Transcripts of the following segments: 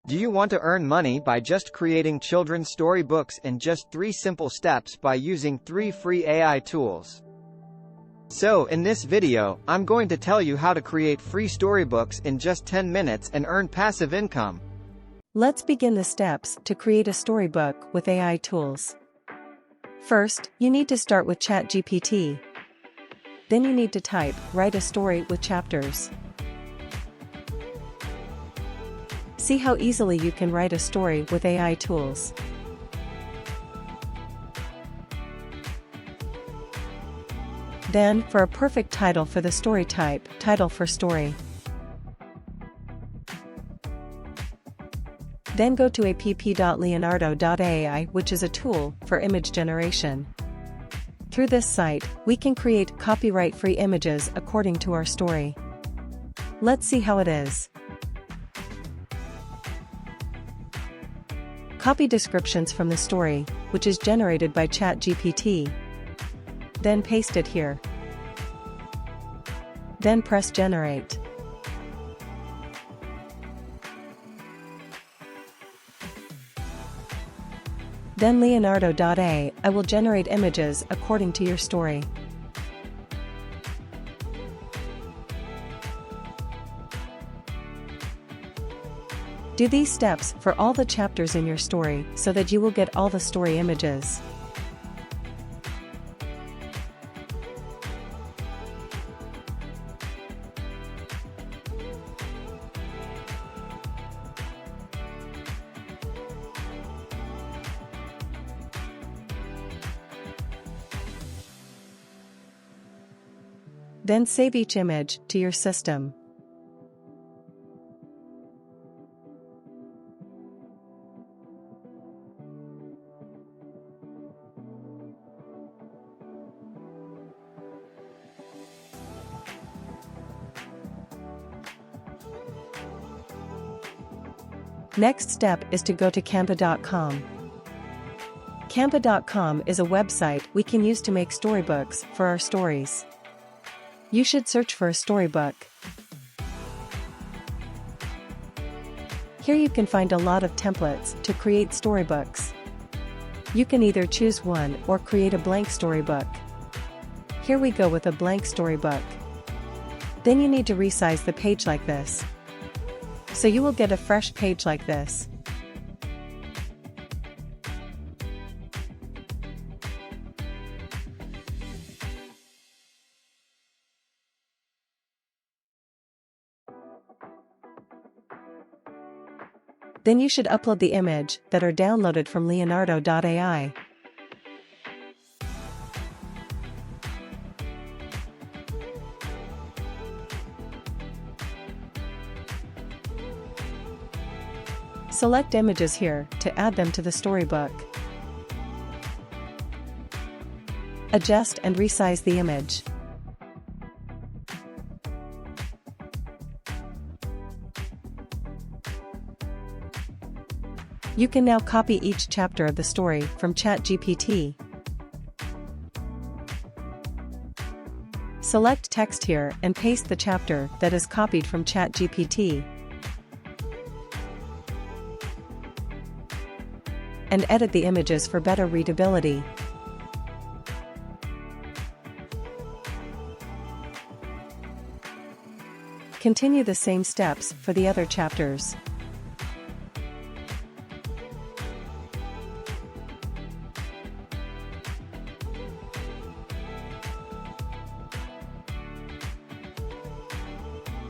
Do you want to earn money by just creating children's story books in just 3 simple steps by using 3 free AI tools? So, in this video, I'm going to tell you how to create free storybooks in just 10 minutes and earn passive income. Let's begin the steps to create a storybook with AI tools. First, you need to start with ChatGPT. Then you need to type, "Write a story with chapters." See how easily you can write a story with AI tools. Then, for a perfect title for the story, type, "Title for story." Then go to app.leonardo.ai, which is a tool for image generation. Through this site, we can create copyright-free images according to our story. Let's see how it is. Copy descriptions from the story, which is generated by ChatGPT. Then paste it here. Then press Generate. Then Leonardo.ai will generate images according to your story. Do these steps for all the chapters in your story so that you will get all the story images. Then save each image to your system. Next step is to go to Canva.com. Canva.com is a website we can use to make storybooks for our stories. You should search for a storybook. Here you can find a lot of templates to create storybooks. You can either choose one or create a blank storybook. Here we go with a blank storybook. Then you need to resize the page like this. So you will get a fresh page like this. Then you should upload the image that are downloaded from Leonardo.ai. Select images here to add them to the storybook. Adjust and resize the image. You can now copy each chapter of the story from ChatGPT. Select text here and paste the chapter that is copied from ChatGPT. And edit the images for better readability. Continue the same steps for the other chapters.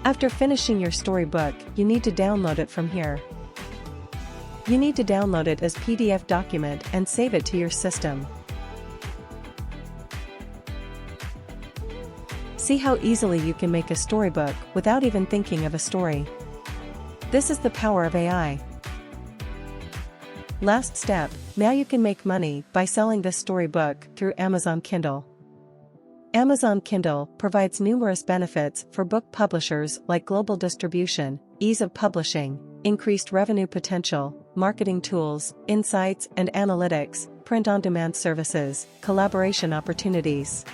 After finishing your storybook, you need to download it from here. You need to download it as PDF document and save it to your system. See how easily you can make a storybook without even thinking of a story. This is the power of AI. Last step, now you can make money by selling this storybook through Amazon Kindle. Amazon Kindle provides numerous benefits for book publishers like global distribution, ease of publishing, increased revenue potential, marketing tools, insights and analytics, print-on-demand services, collaboration opportunities.